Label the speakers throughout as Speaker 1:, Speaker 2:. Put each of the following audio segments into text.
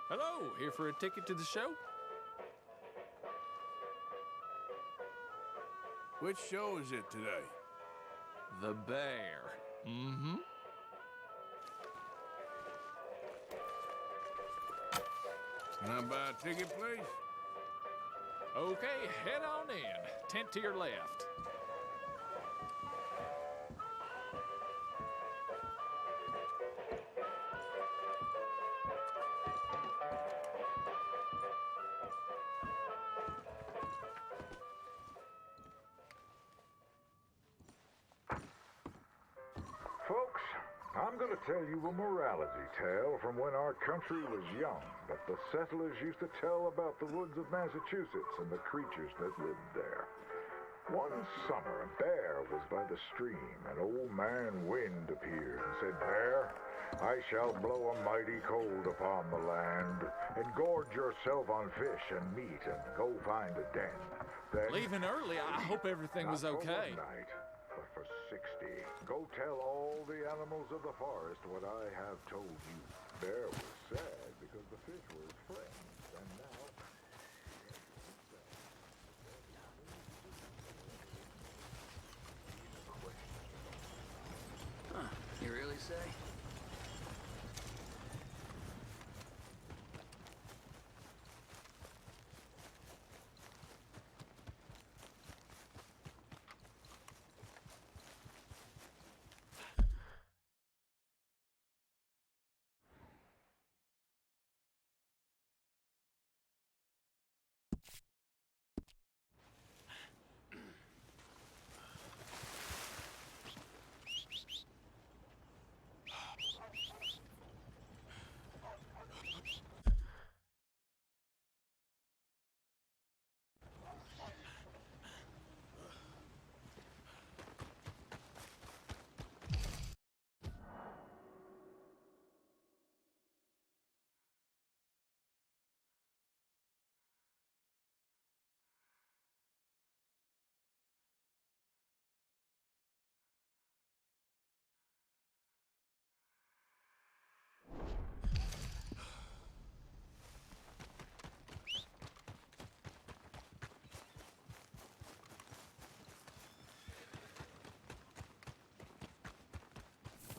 Speaker 1: Hello, here for a ticket to the show?
Speaker 2: Which show is it today?
Speaker 1: The Bear. Mm-hmm.
Speaker 2: Can I buy a ticket, please?
Speaker 1: Okay, head on in. Tent to your left.
Speaker 3: Folks, I'm going to tell you a morality tale from when our country was young that the settlers used to tell about the woods of Massachusetts and the creatures that lived there. One summer, a bear was by the stream, and old man Wind appeared and said, "Bear, I shall blow a mighty cold upon the land, and gorge yourself on fish and meat, and go find a den. Then,
Speaker 1: Leaving early, I hope everything was
Speaker 3: not for
Speaker 1: okay.
Speaker 3: 1 night, but for 60. Go tell all the animals of the forest what I have told you." Bear was sad because the fish were his friends, and now...
Speaker 4: Huh, you really say?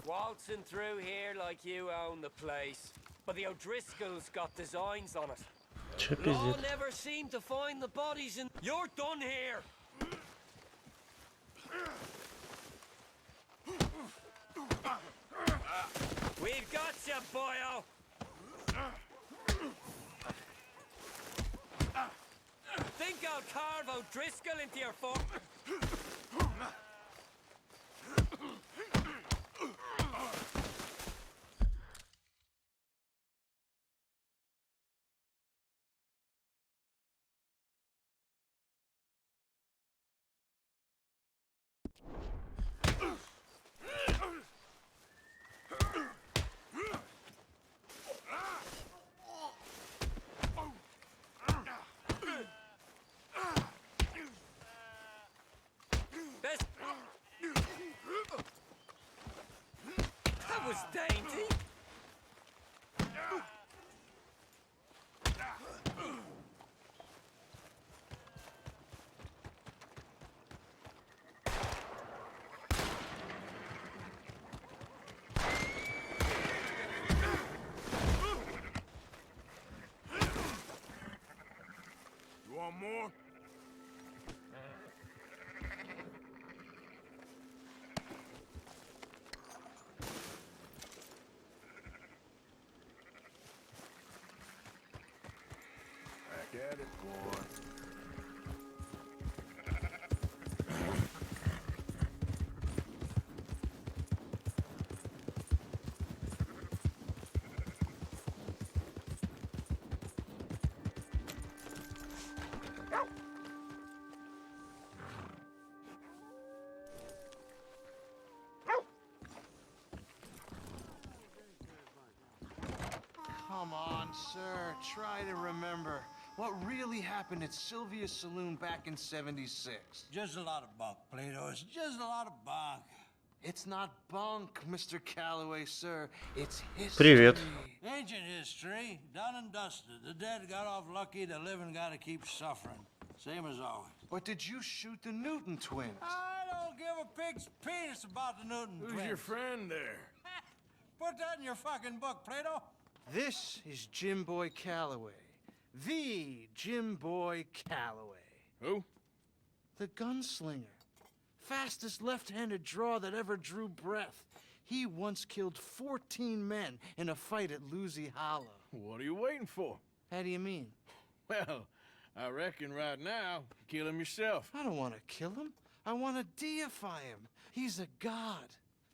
Speaker 5: Waltzing through here like you own the place. But the O'Driscolls got designs on it.
Speaker 6: Че
Speaker 5: Law
Speaker 6: пиздит?
Speaker 5: never seemed to find the bodies in... You're done here! We've got Gotcha, boyo! Think I'll carve O'Driscoll into your fork? That was dainty.
Speaker 2: You want more? Back at it, boy.
Speaker 6: Come on, sir. Try to remember what really happened at Sylvia's Saloon back in '76.
Speaker 7: Just a lot of bunk, Plato. It's just a lot of bunk.
Speaker 6: It's not bunk, Mr. Calloway, sir. It's history.
Speaker 8: Привет.
Speaker 7: Ancient history, done and dusted. The dead got off lucky, the living gotta keep suffering. Same as always.
Speaker 6: But did you shoot the Newton twins?
Speaker 7: I don't give a pig's penis about the Newton
Speaker 2: Who's
Speaker 7: twins.
Speaker 2: your friend there?
Speaker 7: Put that in your fucking book, Plato.
Speaker 6: This is Jim Boy Calloway. The Jim Boy Calloway.
Speaker 2: Who?
Speaker 6: The gunslinger. Fastest left-handed draw that ever drew breath. He once killed 14 men in a fight at Lucy Hollow.
Speaker 2: What are you waiting for?
Speaker 6: How do you mean?
Speaker 2: Well, I reckon right now, kill him yourself.
Speaker 6: I don't want to kill him. I want to deify him. He's a god.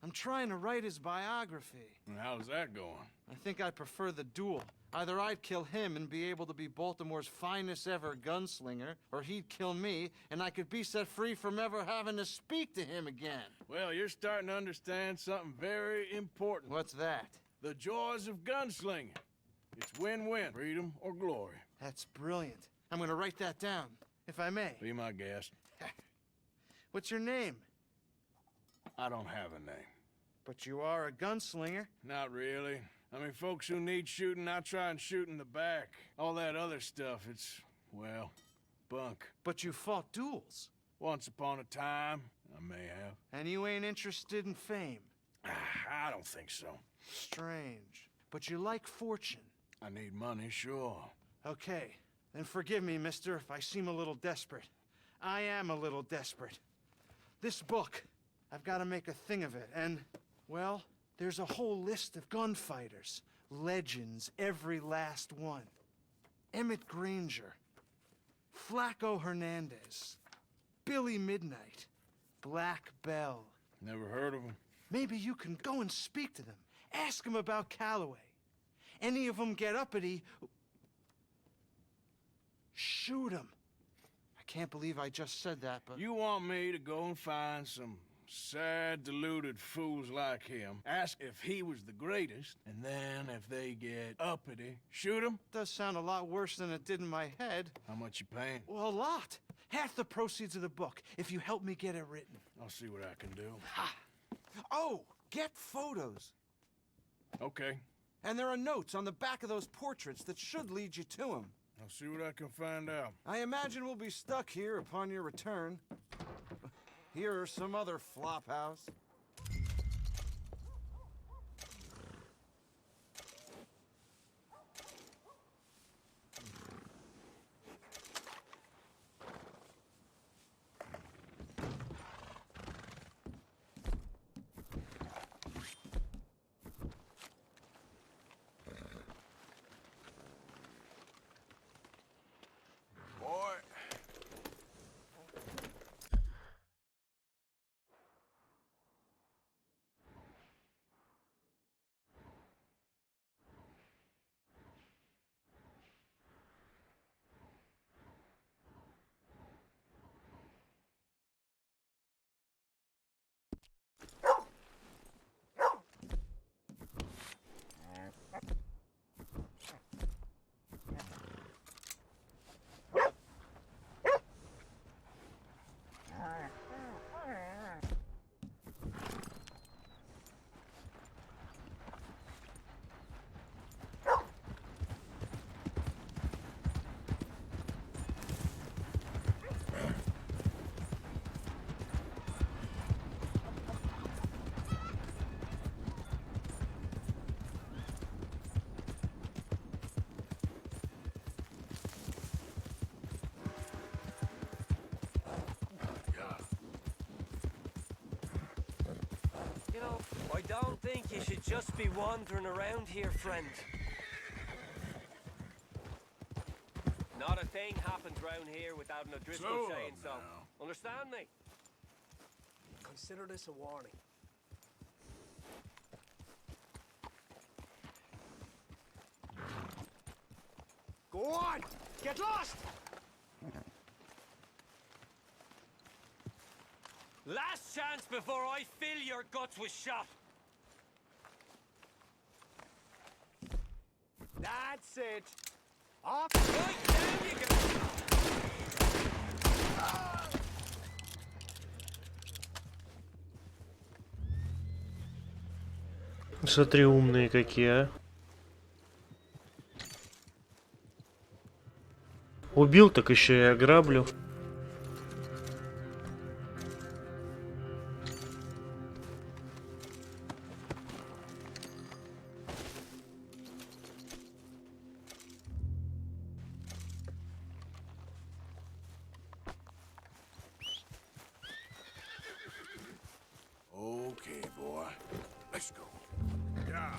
Speaker 6: I'm trying to write his biography.
Speaker 2: And how's that going?
Speaker 6: I think I prefer the duel. Either I'd kill him and be able to be Baltimore's finest ever gunslinger, or he'd kill me and I could be set free from ever having to speak to him again.
Speaker 2: Well, you're starting to understand something very important.
Speaker 6: What's that?
Speaker 2: The joys of gunslinging. It's win-win, freedom or glory.
Speaker 6: That's brilliant. I'm gonna write that down, if I may.
Speaker 2: Be my guest.
Speaker 6: What's your name?
Speaker 2: I don't have a name.
Speaker 6: But you are a gunslinger.
Speaker 2: Not really. I mean, folks who need shooting, I try and shoot in the back. All that other stuff, it's, well, bunk.
Speaker 6: But you fought duels.
Speaker 2: Once upon a time, I may have.
Speaker 6: And you ain't interested in fame.
Speaker 2: I don't think so.
Speaker 6: Strange. But you like fortune.
Speaker 2: I need money, sure.
Speaker 6: Okay, then forgive me, mister, if I seem a little desperate. I am a little desperate. This book, I've got to make a thing of it, and, well, there's a whole list of gunfighters. Legends, every last one. Emmett Granger, Flaco Hernandez, Billy Midnight, Black Bell.
Speaker 2: Never heard of him.
Speaker 6: Maybe you can go and speak to them. Ask them about Calloway. Any of them get uppity, shoot them. I can't believe I just said that, but...
Speaker 2: You want me to go and find some sad, deluded fools like him, ask if he was the greatest, and then if they get uppity, shoot him?
Speaker 6: Does sound a lot worse than it did in my head.
Speaker 2: How much you paying?
Speaker 6: Well, a lot. Half the proceeds of the book, if you help me get it written.
Speaker 2: I'll see what I can do.
Speaker 6: Ha! Oh, get photos.
Speaker 2: Okay.
Speaker 6: And there are notes on the back of those portraits that should lead you to him.
Speaker 2: I'll see what I can find out.
Speaker 6: I imagine we'll be stuck here upon your return. Here are some other flophouse.
Speaker 5: You know, I don't think you should just be wandering around here, friend. Not a thing happens round here without an O'Driscoll saying so. Understand me? Consider this a warning. Go on! Get lost! Last chance before I fill your guts with shot. That's it. Off. Right down you go.
Speaker 8: Смотри, умные какие, а. Убил, так еще и ограблю.
Speaker 2: Okay, boy. Let's go. Yeah.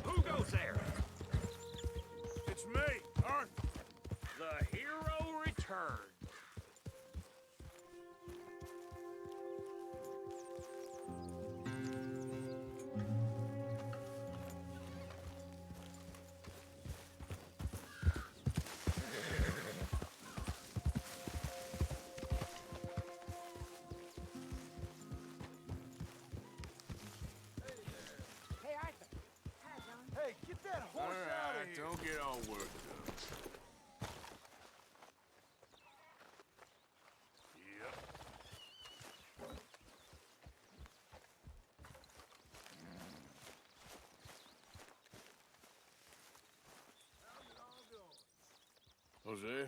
Speaker 1: Who goes there?
Speaker 2: It's me, Arthur.
Speaker 1: The hero returns.
Speaker 6: Hey, get that horse
Speaker 2: All
Speaker 6: out of
Speaker 2: right,
Speaker 6: here!
Speaker 2: don't get all worked up. Yep. Jose,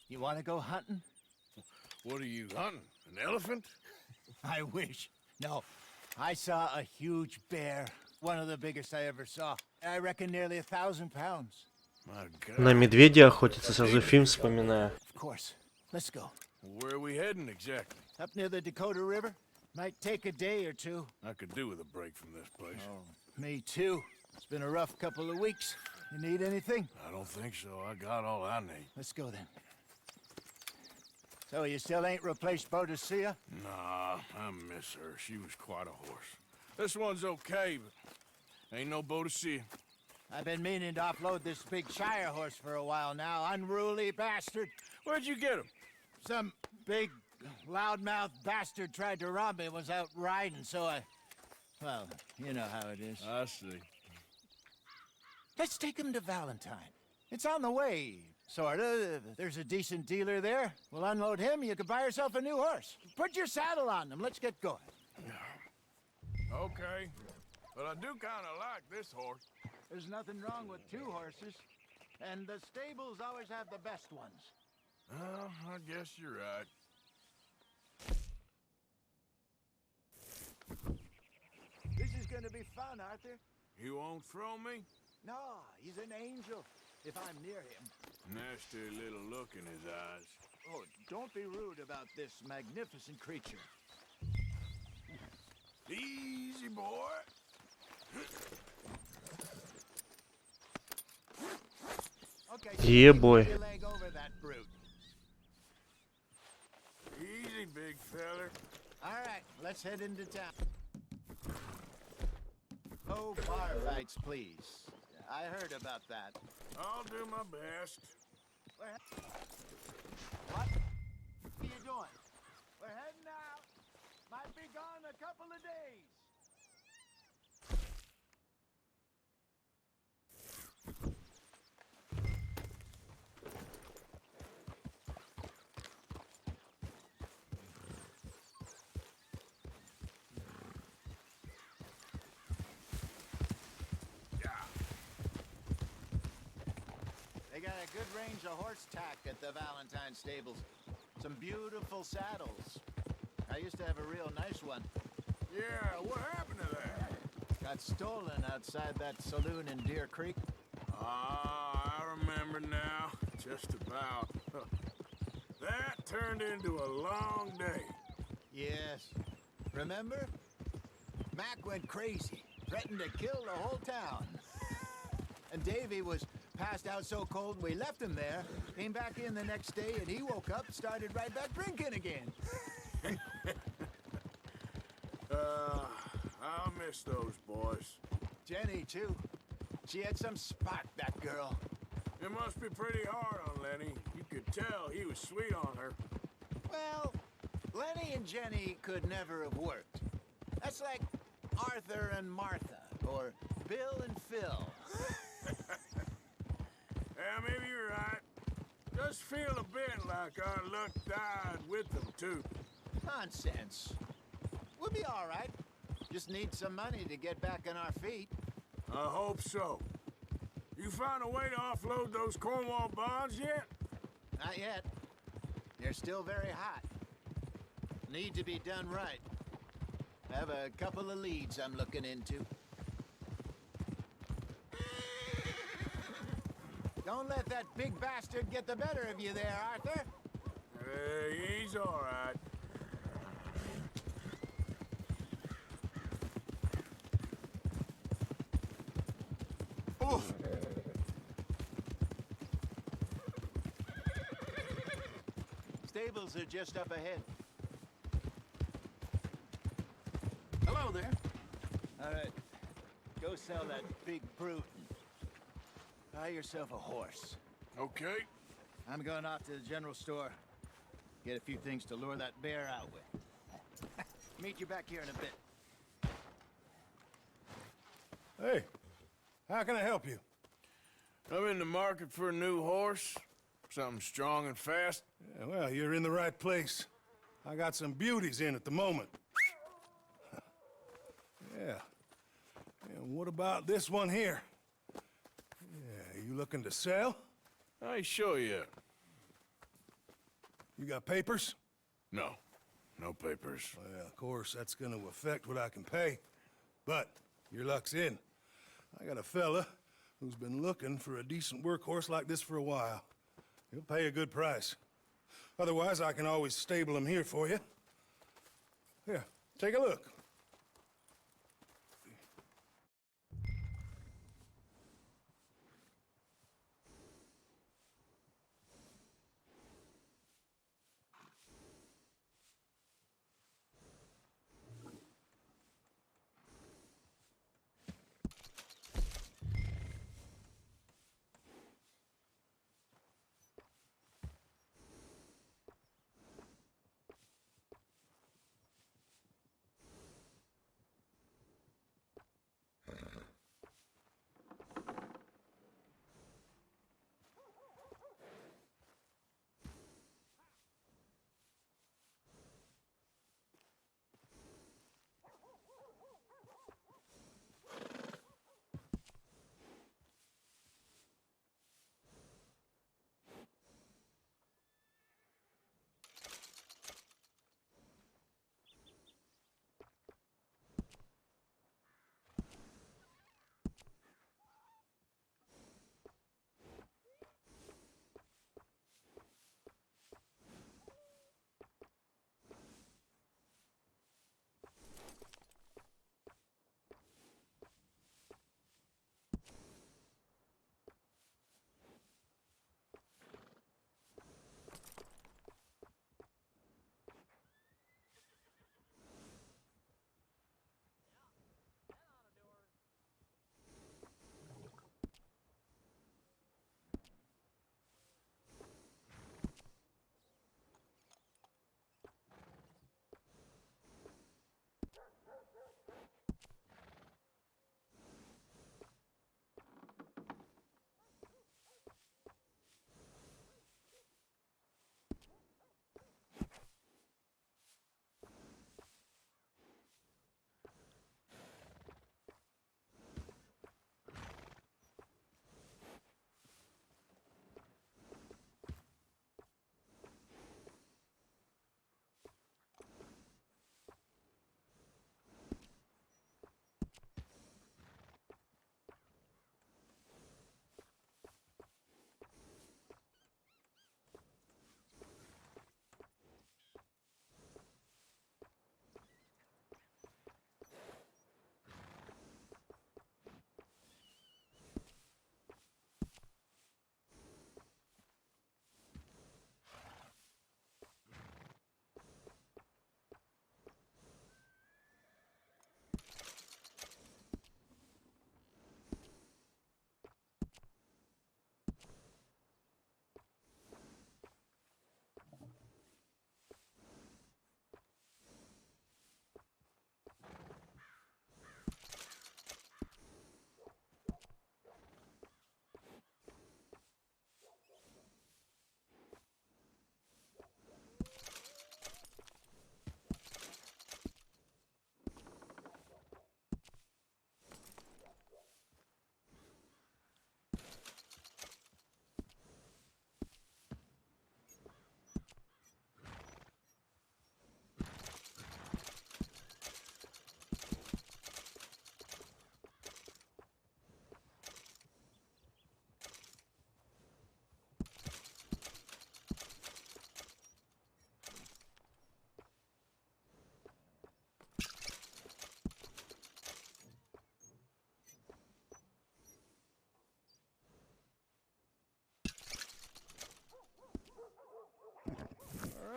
Speaker 7: You want to go hunting?
Speaker 2: what are you hunting? An elephant?
Speaker 7: I wish. No. I saw a huge bear. One of the biggest I ever saw. I reckon nearly 1,000 pounds.
Speaker 2: My God.
Speaker 8: На медведя охотиться, сразу фильм вспоминаю.
Speaker 7: Of course. Let's go.
Speaker 2: Where are we heading exactly?
Speaker 7: Up near the Dakota River. Might take a day or two.
Speaker 2: I could do with a break from this place.
Speaker 7: Oh, me too. It's been a rough couple of weeks. You need anything?
Speaker 2: I don't think so. I got all I need.
Speaker 7: Let's go then. So you still ain't replaced Boadicea?
Speaker 2: Nah, I miss her. She was quite a horse. This one's okay, but ain't no Boadicea.
Speaker 7: I've been meaning to offload this big Shire horse for a while now. Unruly bastard.
Speaker 2: Where'd you get him?
Speaker 7: Some big, loudmouth bastard tried to rob me. Was out riding, so I... Well, you know how it is.
Speaker 2: I see.
Speaker 7: Let's take him to Valentine. It's on the way, sorta. There's a decent dealer there. We'll unload him, you can buy yourself a new horse. Put your saddle on him, let's get going.
Speaker 2: Okay. But I do kind of like this horse.
Speaker 7: There's nothing wrong with two horses. And the stables always have the best ones.
Speaker 2: Well, I guess you're right.
Speaker 7: This is gonna be fun, Arthur.
Speaker 2: You won't throw me?
Speaker 7: No, he's an angel. If I'm near him.
Speaker 2: Nasty little look in his eyes.
Speaker 7: Oh, don't be rude about this magnificent creature.
Speaker 2: Easy, boy.
Speaker 7: Okay,
Speaker 8: Yeah, boy.
Speaker 7: your leg over that brute.
Speaker 2: Easy, big feller.
Speaker 7: All right, let's head into town. No bar fights, please. I heard about that.
Speaker 2: I'll do my best.
Speaker 7: What are you doing? We're heading out. Might be gone a couple of days. They got a good range of horse tack at the Valentine stables. Some beautiful saddles. I used to have a real nice one.
Speaker 2: Yeah, what happened to that?
Speaker 7: Got stolen outside that saloon in Deer Creek.
Speaker 2: Ah, I remember now. Just about. That turned into a long day.
Speaker 7: Yes. Remember? Mac went crazy, threatened to kill the whole town. And Davy was passed out so cold we left him there, came back in the next day, and he woke up, started right back drinking again.
Speaker 2: I'll miss those boys.
Speaker 7: Jenny, too. She had some spark, that girl.
Speaker 2: It must be pretty hard on Lenny. You could tell he was sweet on her.
Speaker 7: Well, Lenny and Jenny could never have worked. That's like Arthur and Martha, or Bill and Phil.
Speaker 2: Yeah, maybe you're right. Just feel a bit like our luck died with them, too.
Speaker 7: Nonsense. We'll be all right. Just need some money to get back on our feet.
Speaker 2: I hope so. You found a way to offload those Cornwall bonds yet?
Speaker 7: Not yet. They're still very hot. Need to be done right. Have a couple of leads I'm looking into. Don't let that big bastard get the better of you there, Arthur.
Speaker 2: He's all right. Oof.
Speaker 7: Stables are just up ahead.
Speaker 5: Hello there.
Speaker 7: All right. Go sell that big brute. Buy yourself a horse.
Speaker 2: Okay.
Speaker 7: I'm going off to the general store. Get a few things to lure that bear out with. Meet you back here in a bit.
Speaker 2: Hey, how can I help you? I'm in the market for a new horse. Something strong and fast.
Speaker 9: Yeah, well, you're in the right place. I got some beauties in at the moment. Yeah. And what about this one here? Yeah, you looking to sell?
Speaker 2: I show you.
Speaker 9: You got papers?
Speaker 2: No. No papers.
Speaker 9: Well, of course, that's gonna affect what I can pay. But your luck's in. I got a fella who's been looking for a decent workhorse like this for a while. He'll pay a good price. Otherwise, I can always stable him here for you. Here, take a look.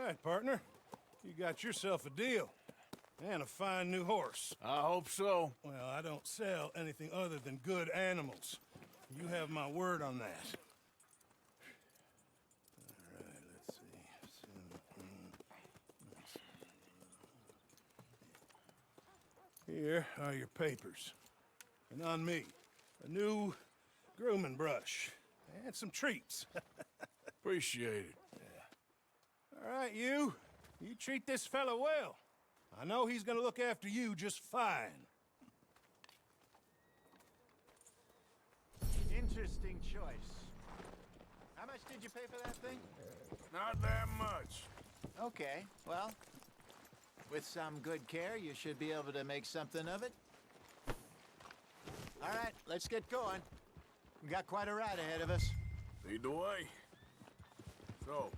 Speaker 9: right, partner. You got yourself a deal. And a fine new horse.
Speaker 2: I hope so.
Speaker 9: Well, I don't sell anything other than good animals. You have my word on that. All right, let's see. Here are your papers. And on me, a new grooming brush. And some treats.
Speaker 2: Appreciate it.
Speaker 9: All right, you. You treat this fella well. I know he's gonna look after you just fine.
Speaker 7: Interesting choice. How much did you pay for that thing?
Speaker 2: Not that much.
Speaker 7: Okay, well, with some good care, you should be able to make something of it. All right, let's get going. We got quite a ride ahead of us.
Speaker 2: Lead the way. So,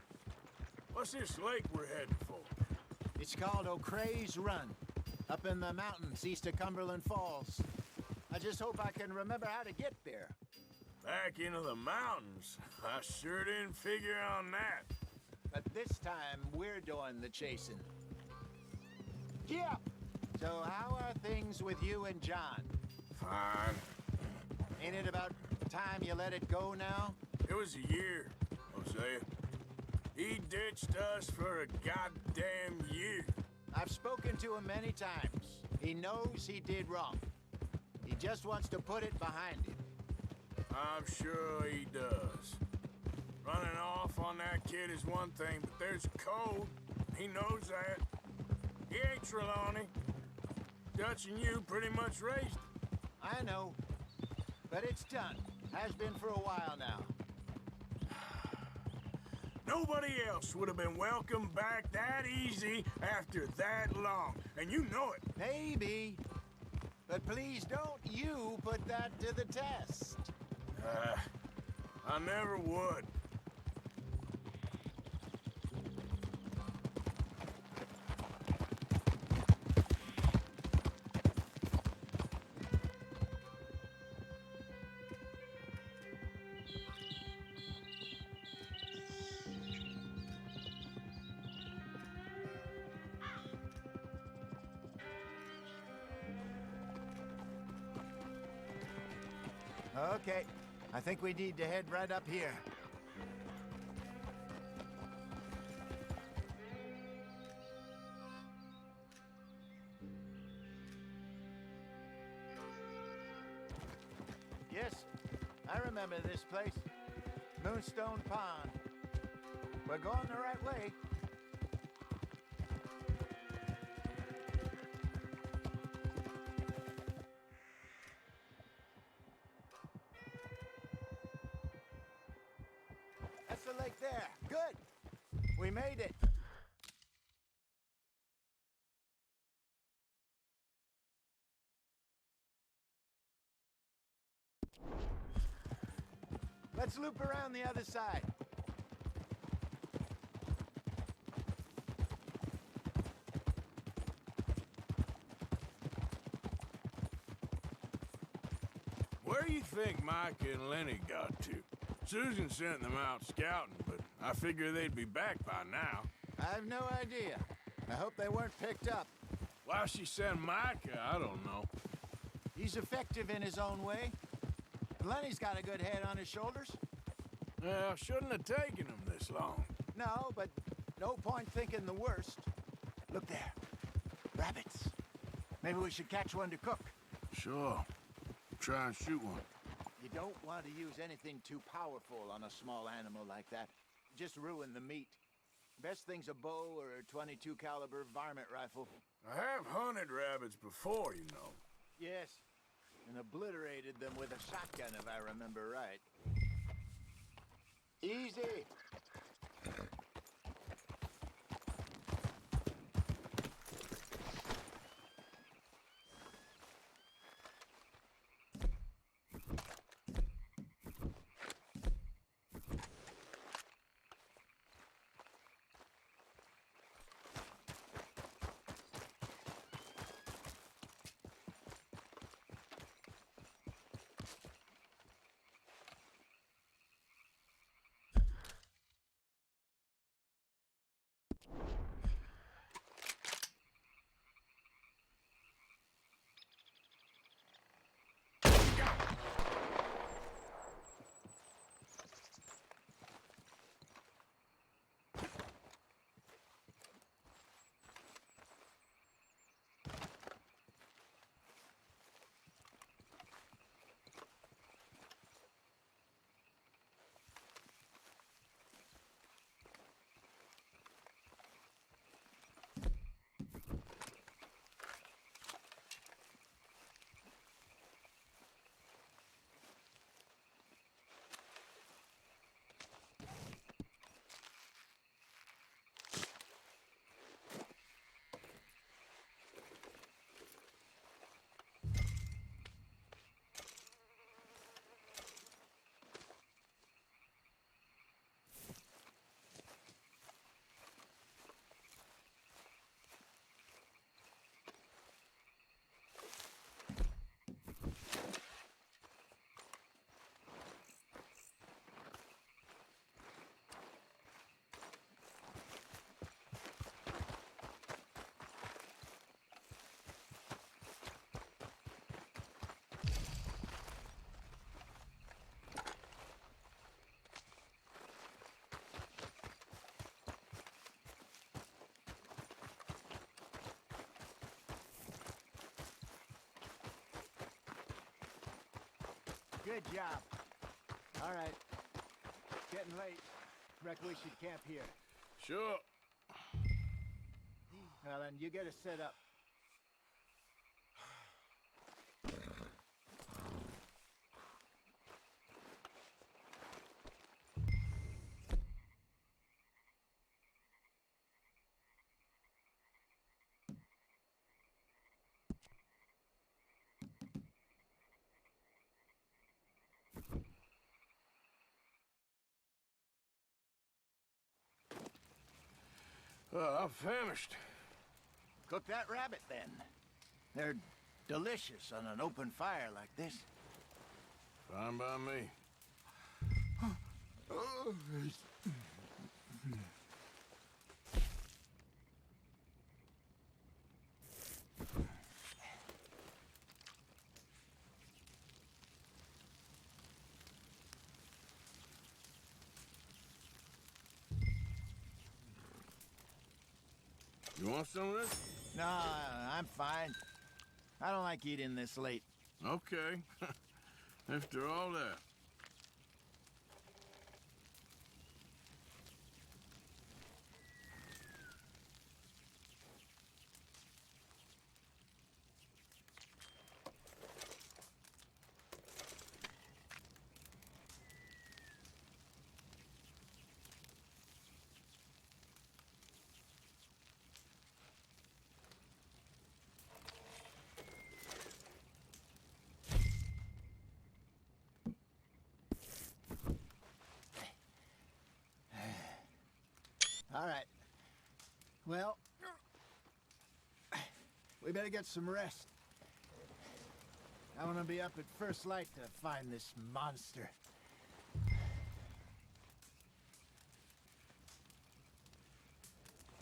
Speaker 2: what's this lake we're heading for?
Speaker 7: It's called O'Creagh's Run, up in the mountains east of Cumberland Falls. I just hope I can remember how to get there.
Speaker 2: Back into the mountains? I sure didn't figure on that.
Speaker 7: But this time, we're doing the chasing. Yeah. So how are things with you and John?
Speaker 2: Fine.
Speaker 7: Ain't it about time you let it go now?
Speaker 2: It was a year, Hosea. He ditched us for a goddamn year.
Speaker 7: I've spoken to him many times. He knows he did wrong. He just wants to put it behind him.
Speaker 2: I'm sure he does. Running off on that kid is one thing, but there's a code. He knows that. He ain't Trelawney. Dutch and you pretty much raised him.
Speaker 7: I know. But it's done. Has been for a while now.
Speaker 2: Nobody else would have been welcomed back that easy after that long, and you know it.
Speaker 7: Maybe. But please don't you put that to the test.
Speaker 2: I never would.
Speaker 7: Okay. I think we need to head right up here. Yes, I remember this place. Moonstone Pond. We're going the right way. That's the lake there. Good. We made it. Let's loop around the other side.
Speaker 2: Where do you think Mike and Lenny got to? Susan sent them out scouting, but I figure they'd be back by now.
Speaker 7: I have no idea. I hope they weren't picked up.
Speaker 2: Why she sent Micah, I don't know.
Speaker 7: He's effective in his own way. Lenny's got a good head on his shoulders.
Speaker 2: Well, shouldn't have taken them this long.
Speaker 7: No, but no point thinking the worst. Look there. Rabbits. Maybe we should catch one to cook.
Speaker 2: Sure. Try and shoot one.
Speaker 7: You don't want to use anything too powerful on a small animal like that. Just ruin the meat. Best thing's a bow or a .22 caliber varmint rifle.
Speaker 2: I have hunted rabbits before, you know.
Speaker 7: Yes, and obliterated them with a shotgun if I remember right. Easy! Good job. All right. It's getting late. Reckon we should camp here.
Speaker 2: Sure.
Speaker 7: Well, then you get us set up.
Speaker 2: I'm famished.
Speaker 7: Cook that rabbit, then. They're delicious on an open fire like this.
Speaker 2: Fine by me. You want some of this?
Speaker 7: No, I'm fine. I don't like eating this late.
Speaker 2: Okay. After all that.
Speaker 7: All right. Well, we better get some rest. I want to be up at first light to find this monster.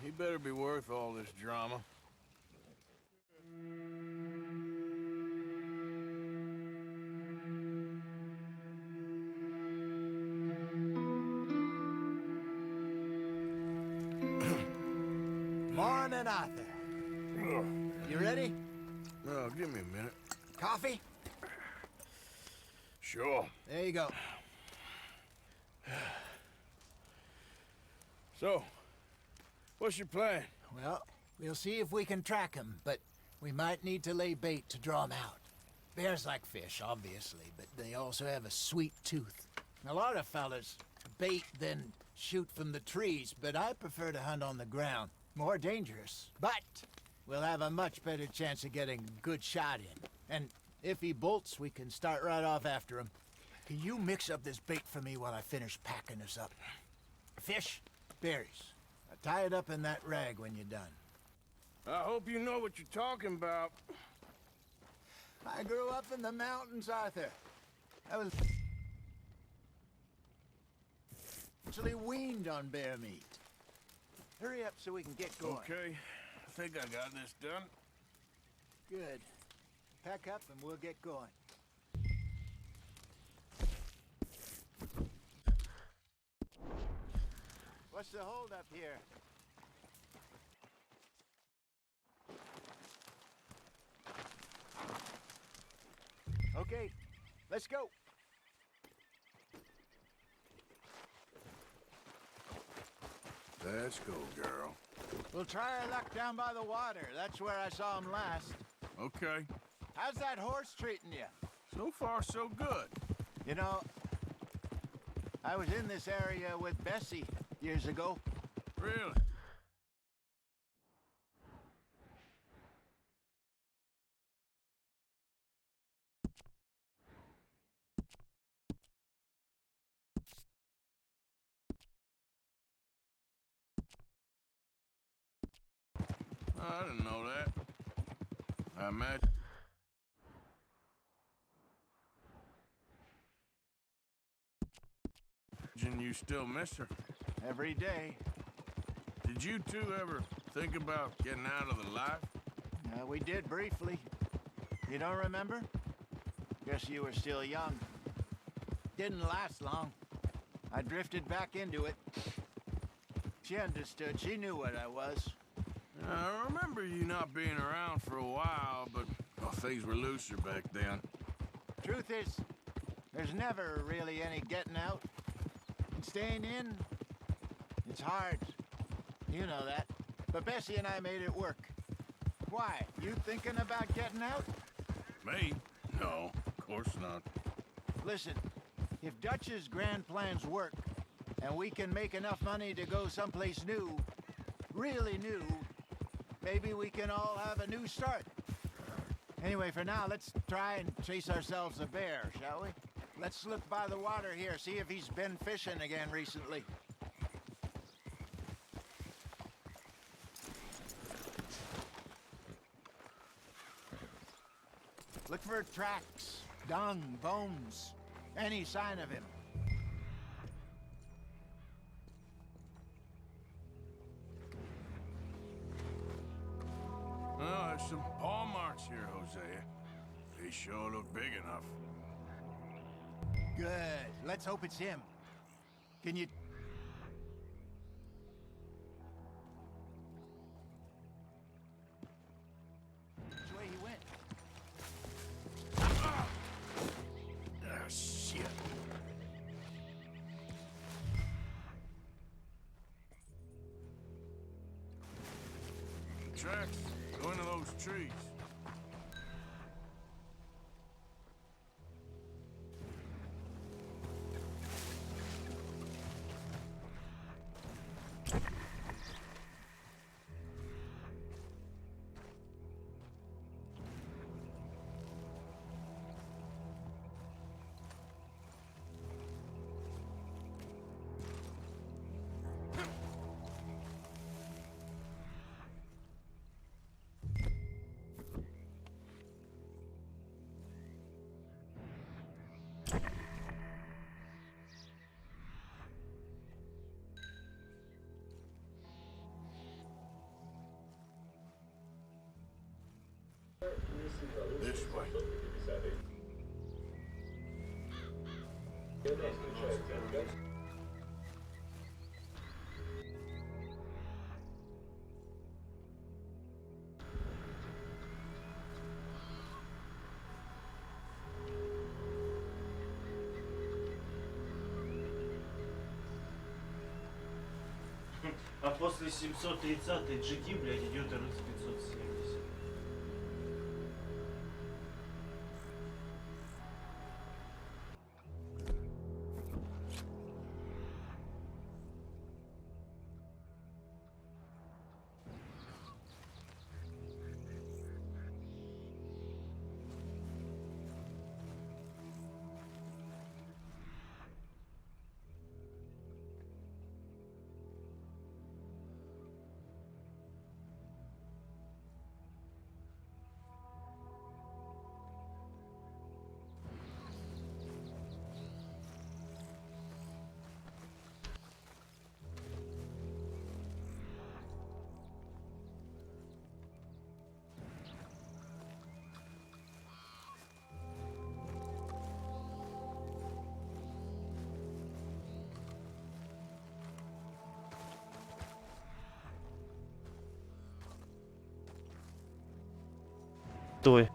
Speaker 2: He better be worth all this drama.
Speaker 7: Morning, Arthur. You ready?
Speaker 2: Well, give me a minute.
Speaker 7: Coffee?
Speaker 2: Sure.
Speaker 7: There you go.
Speaker 2: So, what's your plan?
Speaker 7: Well, we'll see if we can track him, but we might need to lay bait to draw him out. Bears like fish, obviously, but they also have a sweet tooth. A lot of fellas bait, then shoot from the trees, but I prefer to hunt on the ground. More dangerous, but we'll have a much better chance of getting a good shot in. And if he bolts, we can start right off after him. Can you mix up this bait for me while I finish packing us up? Fish, berries. Tie it up in that rag when you're done.
Speaker 2: I hope you know what you're talking about.
Speaker 7: I grew up in the mountains, Arthur. I was actually weaned on bear meat. Hurry up so we can get going.
Speaker 2: Okay, I think I got this done.
Speaker 7: Good. Pack up and we'll get going. What's the holdup here? Okay, let's go.
Speaker 2: Let's go, girl.
Speaker 7: We'll try our luck down by the water. That's where I saw him last.
Speaker 2: Okay.
Speaker 7: How's that horse treating you?
Speaker 2: So far, so good.
Speaker 7: You know, I was in this area with Bessie years ago.
Speaker 2: Really? I didn't know that. I imagine you still miss her.
Speaker 7: Every day.
Speaker 2: Did you two ever think about getting out of the life?
Speaker 7: We did briefly. You don't remember? Guess you were still young. Didn't last long. I drifted back into it. She understood. She knew what I was.
Speaker 2: I remember you not being around for a while, but well, things were looser back then.
Speaker 7: Truth is, There's never really any getting out. And staying in, it's hard. You know that. But Bessie and I made it work. Why? You thinking about getting out?
Speaker 2: Me? No, of course not.
Speaker 7: Listen, if Dutch's grand plans work, and we can make enough money to go someplace new, really new, maybe we can all have a new start. Anyway, for now, let's try and chase ourselves a bear, shall we? Let's look by the water here, see if he's been fishing again recently. Look for tracks, dung, bones, any sign of him.
Speaker 2: Well, there's some paw marks here, Hosea. They sure look big enough.
Speaker 7: Good. Let's hope it's him. Can you... Which way he went?
Speaker 2: Ah, shit. Tracks. Go into those trees. This way.
Speaker 8: А после 730 GT, блядь, идет RX 570. Стой.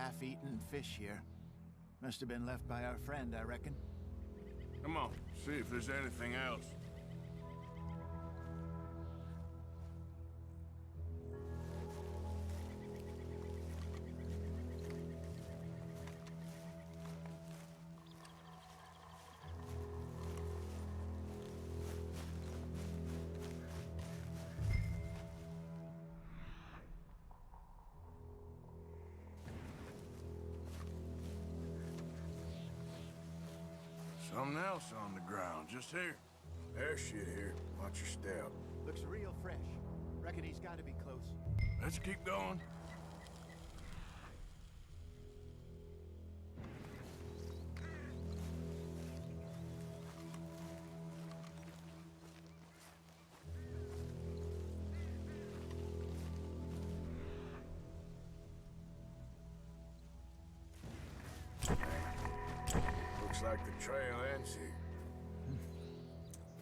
Speaker 7: half-eaten fish here. Must have been left by our friend, I reckon.
Speaker 2: Come on, see if there's anything else. Something else on the ground, just here. There's shit here. Watch your step.
Speaker 7: Looks real fresh. Reckon he's got to be close.
Speaker 2: Let's keep going. Looks like the trail ends here.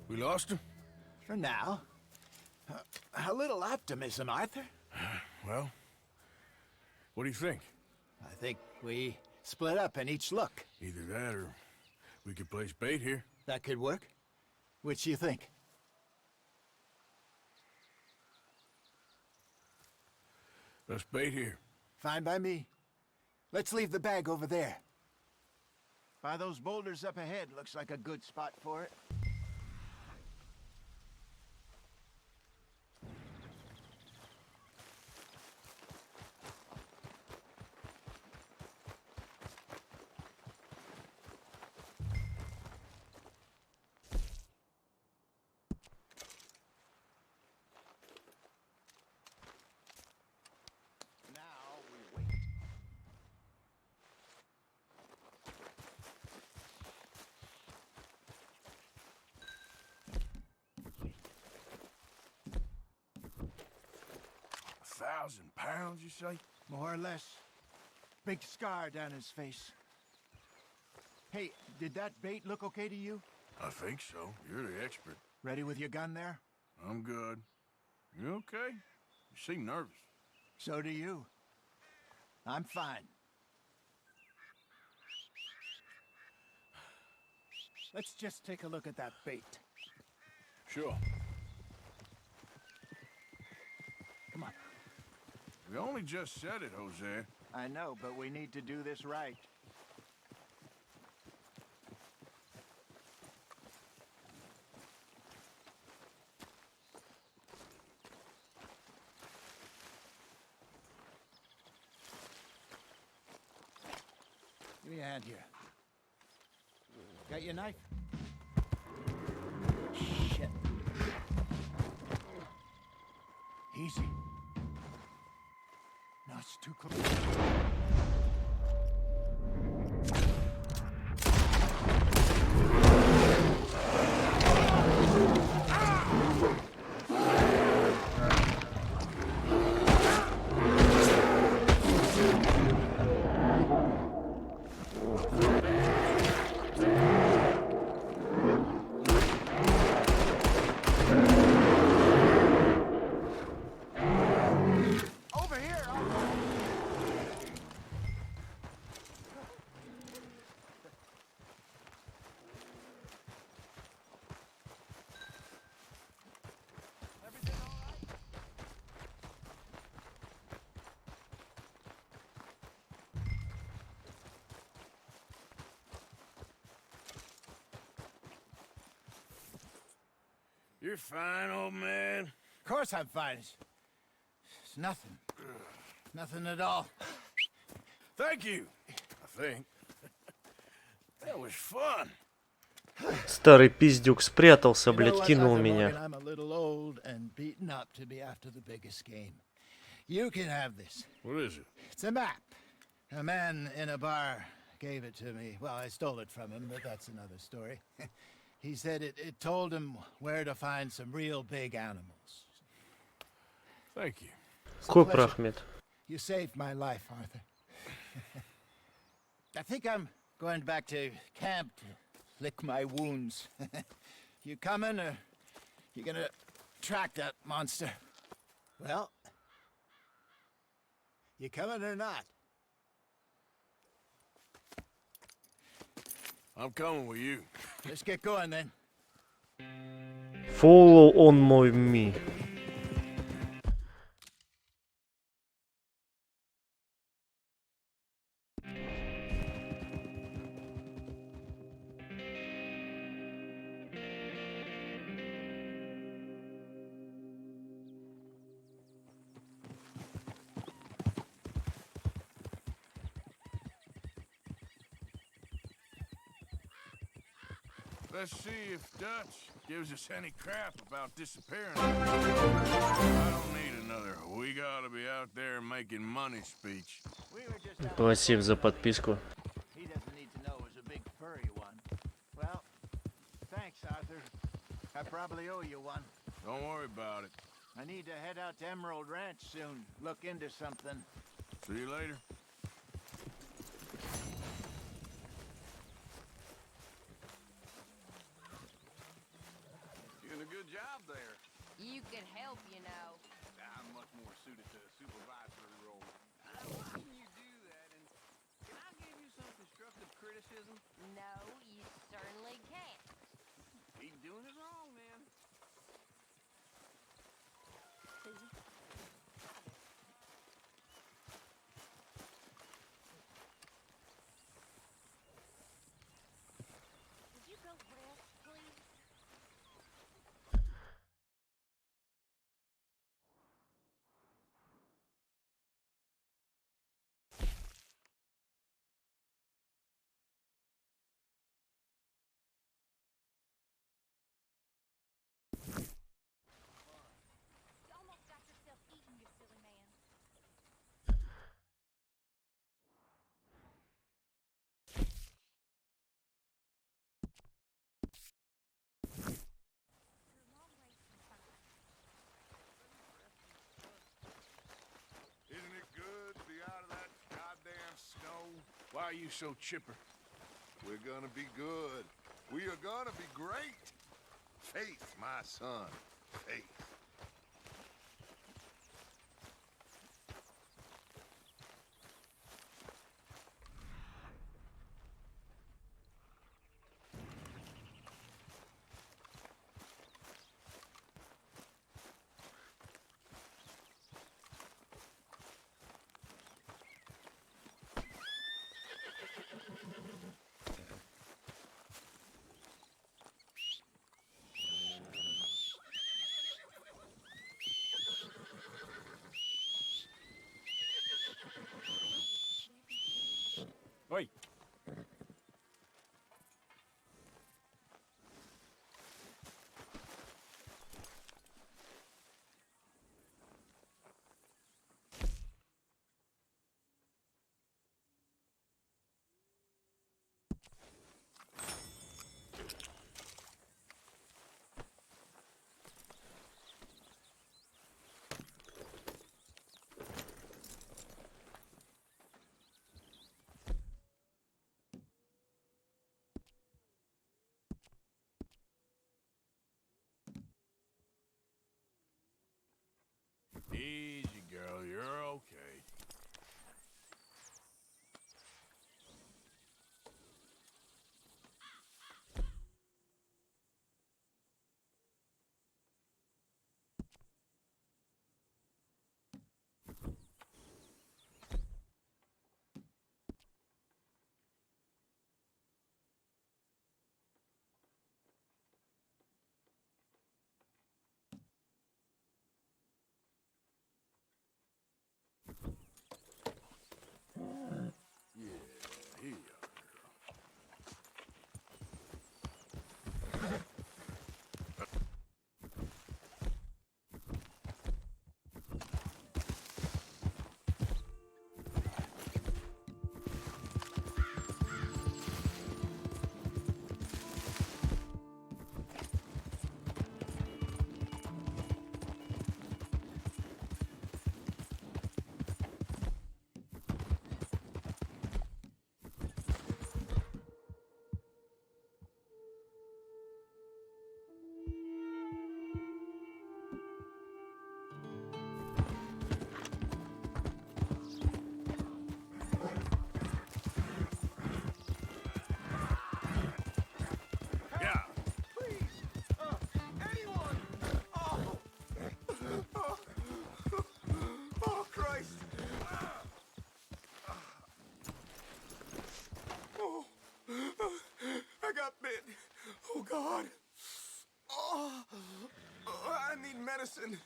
Speaker 2: We lost him?
Speaker 7: For now. A little optimism, Arthur.
Speaker 2: Well, what do you think?
Speaker 7: I think we split up and each look.
Speaker 2: Either that or we could place bait here.
Speaker 7: That could work. Which you think?
Speaker 2: Let's bait here.
Speaker 7: Fine by me. Let's leave the bag over there. By those boulders up ahead, looks like a good spot for it.
Speaker 2: £1,000, you say?
Speaker 7: More or less. Big scar down his face. Hey, did that bait look okay to you?
Speaker 2: I think so. You're the expert.
Speaker 7: Ready with your gun there?
Speaker 2: I'm good. You okay? You seem nervous.
Speaker 7: So do you. I'm fine. Let's just take a look at that bait.
Speaker 2: Sure.
Speaker 7: Come on.
Speaker 2: We only just said it, Jose.
Speaker 7: I know, but we need to do this right. Give me a hand here. Got your knife? Shit. Easy. No, it's too close.
Speaker 2: You're fine, old man.
Speaker 7: Of course I'm fine. It's nothing. Nothing at all.
Speaker 2: Thank you, I think. That was fun.
Speaker 8: Старый пиздюк спрятался, блядь, кинул меня.
Speaker 7: I'm a little old and beaten up to be after the biggest game. You can have this.
Speaker 2: What is it?
Speaker 7: It's a map. A man in a bar gave it to me. Well, I stole it from him, but that's another story. He said it told him where to find some real big animals.
Speaker 2: Thank you.
Speaker 8: Коп Рахмет.
Speaker 7: You saved my life, Arthur. I think I'm going back to camp to lick my wounds. You coming, or you gonna track that monster? Well, you coming or not?
Speaker 2: I'm coming with you.
Speaker 7: Let's get going then.
Speaker 8: Follow on me.
Speaker 2: Let's see if Dutch gives us any crap about disappearing. I don't need another "we gotta be out there making money" speech.
Speaker 7: We were just out
Speaker 8: Спасибо за подписку.
Speaker 7: He doesn't need to know it was a big furry one. Well, thanks, Arthur. I probably owe you one.
Speaker 2: Don't worry about it.
Speaker 7: I need to head out to Emerald Ranch soon. Look into something.
Speaker 2: See you later. Doing a good job there.
Speaker 10: You can help, you know.
Speaker 2: I'm much more suited to a supervisory role.
Speaker 5: I'm watching you do that, and can I give you some constructive criticism?
Speaker 10: No, you certainly can't.
Speaker 5: Keep doing it wrong, man.
Speaker 10: Would you go rest, please? You almost got yourself eaten, you silly man. You're a long ways from fine.
Speaker 2: Isn't it good to be out of that goddamn snow? Why are you so chipper?
Speaker 11: We're gonna be good. We are gonna be great. Faith, my son. Faith.
Speaker 2: Wait. medicine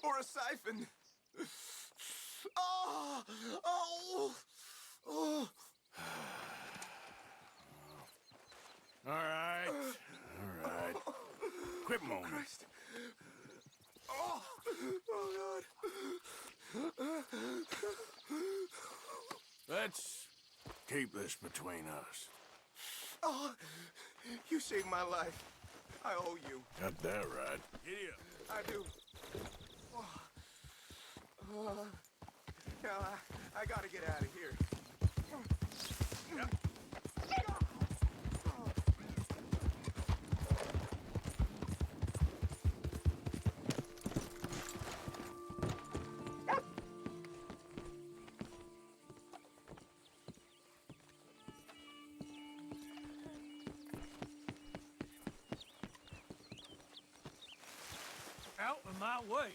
Speaker 2: or a siphon. Oh! Oh! Oh! All right. All right. Quit moaning.
Speaker 12: Christ.
Speaker 2: Oh! Oh, God. Let's keep this between us.
Speaker 12: Oh, you saved my life. I owe you.
Speaker 2: Got that right. Giddy up.
Speaker 12: I do. Now, I gotta get out of here.
Speaker 2: Yep.
Speaker 5: Out of my way.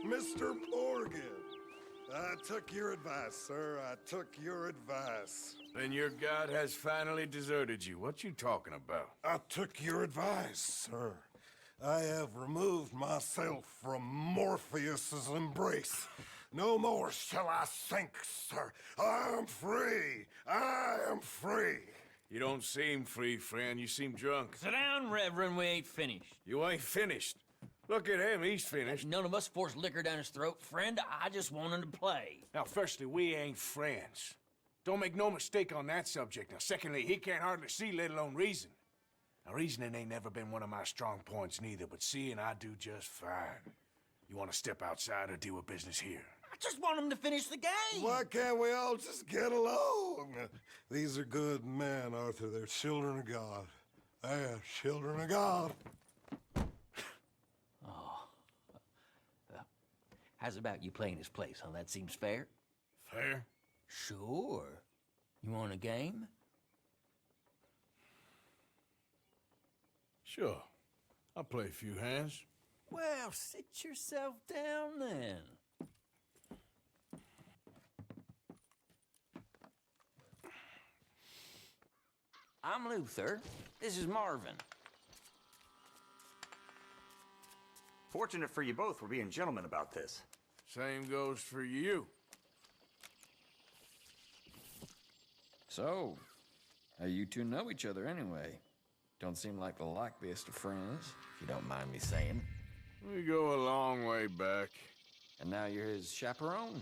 Speaker 11: Mr. Morgan, I took your advice, sir. I took your advice.
Speaker 2: Then your god has finally deserted you. What you talking about?
Speaker 11: I took your advice, sir. I have removed myself from Morpheus's embrace. No more shall I sink, sir. I am free. I am free.
Speaker 2: You don't seem free, friend. You seem drunk.
Speaker 4: Sit down, Reverend. We ain't finished.
Speaker 2: You ain't finished. Look at him. He's finished.
Speaker 4: None of us forced liquor down his throat, friend. I just wanted to play.
Speaker 2: Now, firstly, we ain't friends. Don't make no mistake on that subject. Now, secondly, he can't hardly see, let alone reason. Now, reasoning ain't never been one of my strong points neither, but seeing I do just fine. You want to step outside or deal with business here?
Speaker 4: I just want him to finish the game.
Speaker 11: Why can't we all just get along? These are good men, Arthur. They're children of God. They are children of God.
Speaker 4: How's about you playing his place, huh? That seems fair?
Speaker 2: Fair?
Speaker 4: Sure. You want a game?
Speaker 2: Sure. I'll play a few hands.
Speaker 4: Well, sit yourself down then. I'm Luther. This is Marvin.
Speaker 13: Fortunate for you both we're being gentlemen about this.
Speaker 2: Same goes for you.
Speaker 14: So, how you two know each other anyway? Don't seem like the likeliest of friends, if you don't mind me saying.
Speaker 2: We go a long way back.
Speaker 14: And now you're his chaperone?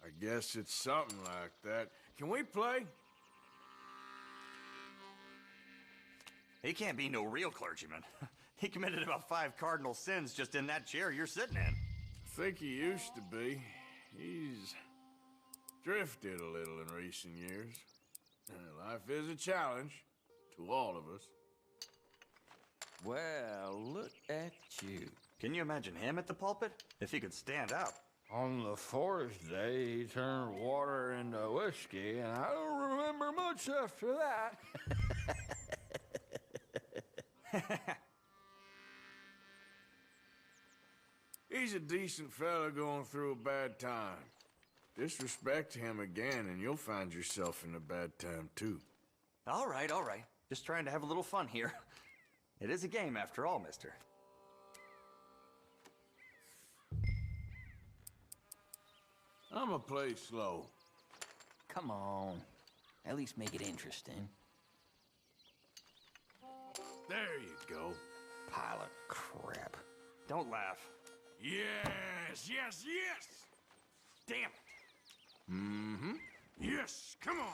Speaker 2: I guess it's something like that. Can we play?
Speaker 13: He can't be no real clergyman. He committed about 5 cardinal sins just in that chair you're sitting in.
Speaker 2: I think he used to be. He's drifted a little in recent years. Life is a challenge to all of us.
Speaker 14: Well, look at you.
Speaker 13: Can you imagine him at the pulpit? If he could stand out.
Speaker 14: On the 4th day, he turned water into whiskey, and I don't remember much after that.
Speaker 2: He's a decent fella going through a bad time. Disrespect him again, and you'll find yourself in a bad time, too.
Speaker 13: All right, all right. Just trying to have a little fun here. It is a game, after all, mister.
Speaker 2: I'ma play slow.
Speaker 4: Come on. At least make it interesting.
Speaker 2: There you go.
Speaker 14: Pile of crap.
Speaker 13: Don't laugh.
Speaker 2: Yes, yes, yes!
Speaker 13: Damn it.
Speaker 2: Mm-hmm. Yes, come on!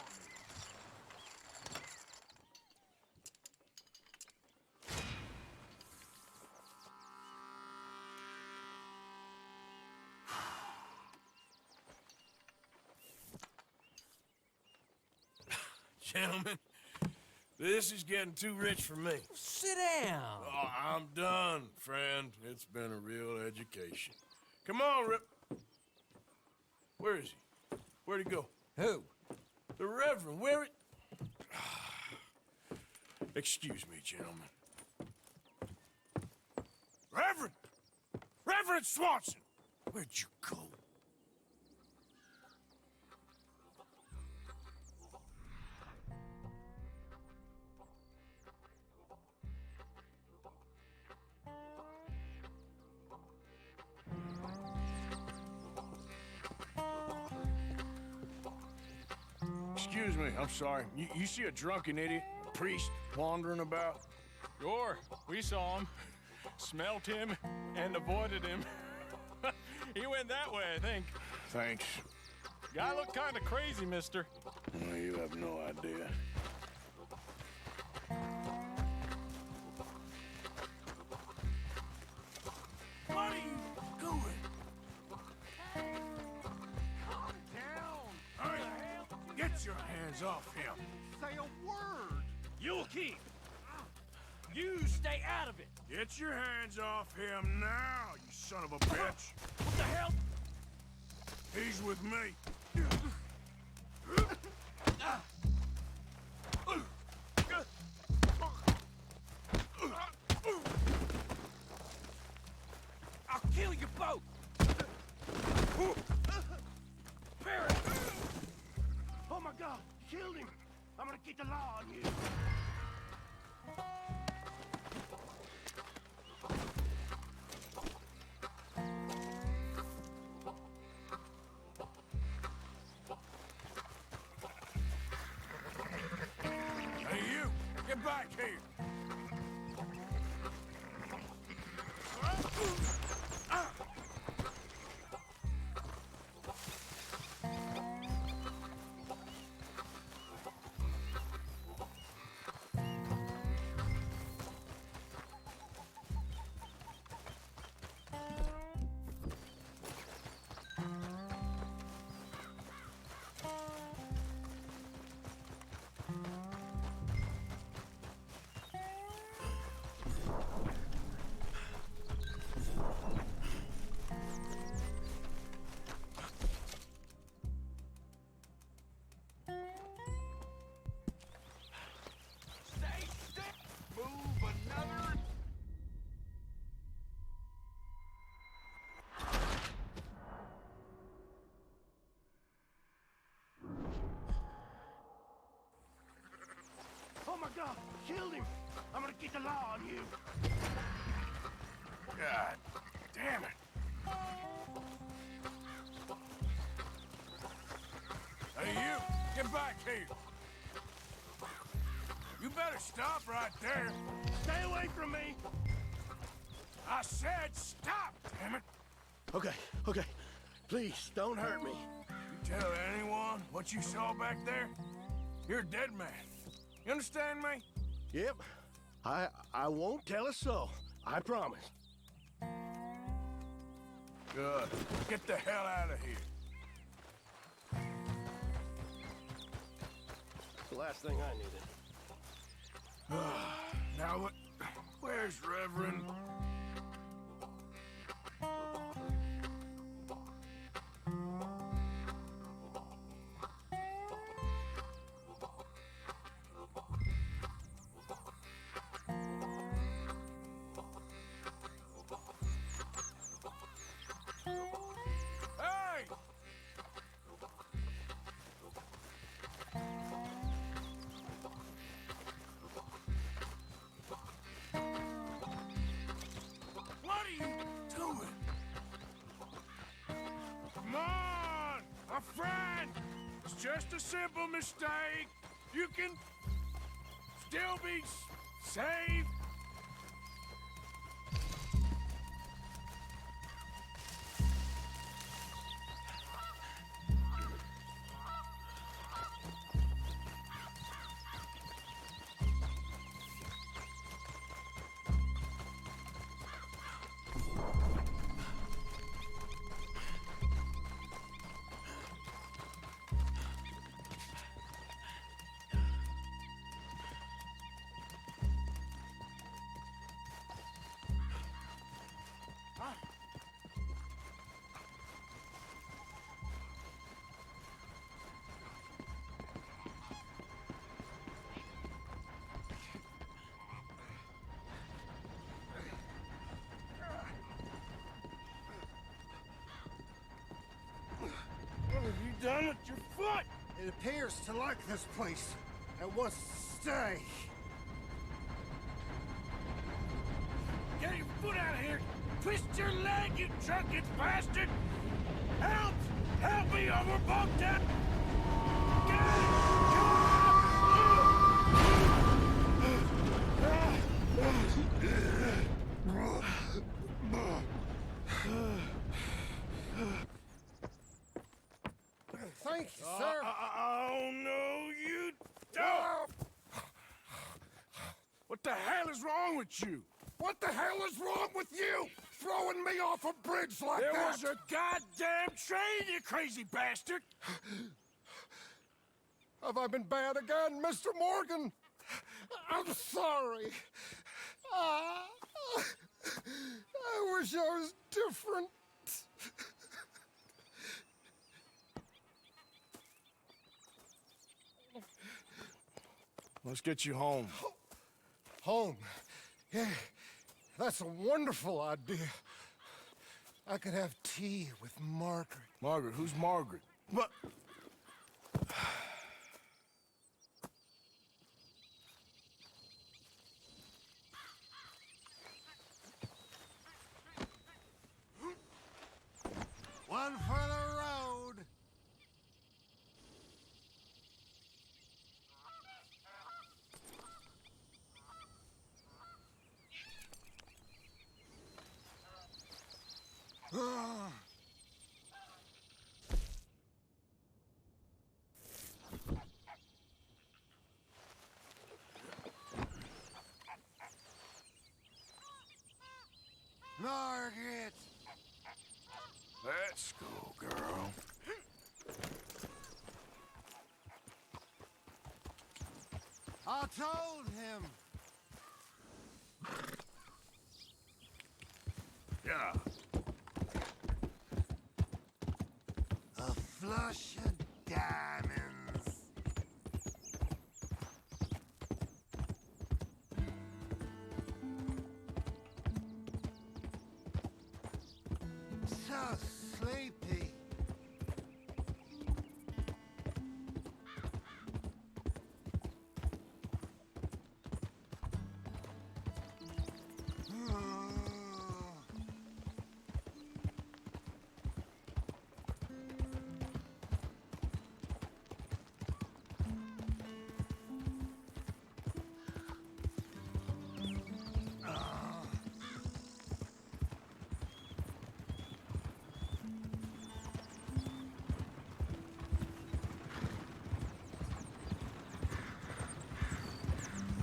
Speaker 2: Gentlemen, this is getting too rich for me.
Speaker 4: Sit down.
Speaker 2: Oh, I'm done, friend. It's been a real education. Come on, Rip. Where is he? Where'd he go?
Speaker 4: Who?
Speaker 2: The Reverend. Where it? Excuse me, gentlemen. Reverend! Reverend Swanson! Where'd you go? Excuse me, I'm sorry. You see a drunken idiot, a priest, wandering about?
Speaker 1: Sure, we saw him, smelt him, and avoided him. He went that way, I think.
Speaker 2: Thanks.
Speaker 1: Guy looked kind of crazy, mister.
Speaker 2: Well, you have no idea. What are you doing? Calm down. All right, get your hands off him.
Speaker 12: Say a word.
Speaker 2: You'll keep.
Speaker 5: You stay out of it.
Speaker 2: Get your hands off him now, you son of a bitch.
Speaker 5: What the hell?
Speaker 2: He's with me.
Speaker 5: I'll kill you both. Barry.
Speaker 12: Oh my God, killed him. I'm gonna get the law on you.
Speaker 2: Hey, you! Get back here!
Speaker 12: Oh my God, killed him. I'm gonna get the law on you.
Speaker 2: God damn it! Hey, you! Get back here! You better stop right there!
Speaker 12: Stay away from me!
Speaker 2: I said stop, damn it!
Speaker 12: Okay. Please, don't hurt me.
Speaker 2: You tell anyone what you saw back there, you're a dead man. You understand me?
Speaker 12: Yep. I won't tell a soul. I promise.
Speaker 2: Good. Get the hell out of here.
Speaker 12: It's the last thing I needed.
Speaker 2: Now what? Where's Reverend? Just a simple mistake. You can still be saved.
Speaker 12: What have you done with your foot?
Speaker 11: It appears to like this place and wants to stay.
Speaker 2: Get your foot out of here! Twist your leg, you drunken bastard! Help! Help me, I'm about to...
Speaker 11: Thank you, sir.
Speaker 2: Oh, no, you don't! What the hell is wrong with you?
Speaker 11: What the hell is wrong with you? Throwing me off a bridge like
Speaker 2: There
Speaker 11: that?
Speaker 2: was a goddamn train, you crazy bastard!
Speaker 11: Have I been bad again, Mr. Morgan? I'm sorry. I wish I was different.
Speaker 2: Let's get you home.
Speaker 11: Home? Yeah, that's a wonderful idea. I could have tea with Margaret.
Speaker 2: Margaret? Who's Margaret?
Speaker 11: What? One for the road. Margaret!
Speaker 2: Let's go, girl.
Speaker 11: I told him.
Speaker 2: Yeah.
Speaker 11: A flush of diamonds. So sleepy.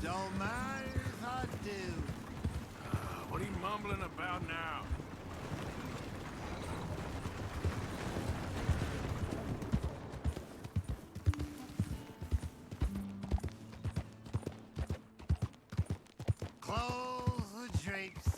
Speaker 11: Don't mind if I do.
Speaker 2: What are you mumbling about now?
Speaker 11: Close the drapes.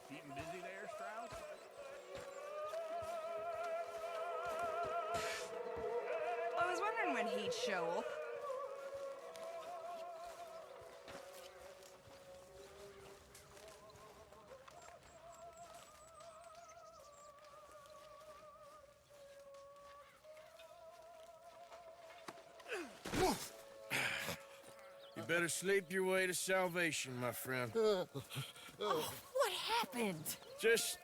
Speaker 2: Keeping busy there, Strauss?
Speaker 15: I was wondering when he'd show up.
Speaker 2: You better sleep your way to salvation, my friend.
Speaker 15: Oh, what happened?
Speaker 2: Just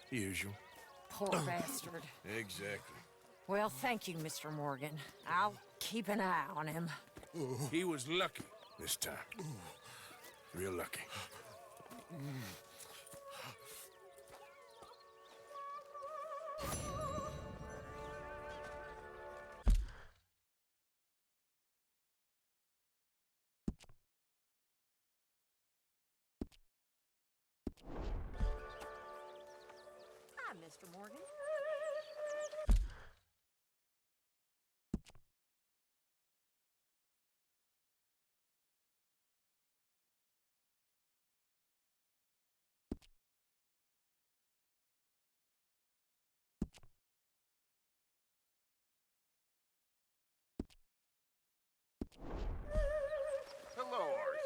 Speaker 2: usual.
Speaker 15: Poor bastard.
Speaker 2: Exactly.
Speaker 15: Well, thank you, Mr. Morgan. I'll keep an eye on him.
Speaker 2: He was lucky this time. Real lucky.
Speaker 15: Hi, Mr. Morgan.
Speaker 12: Hello, Arthur.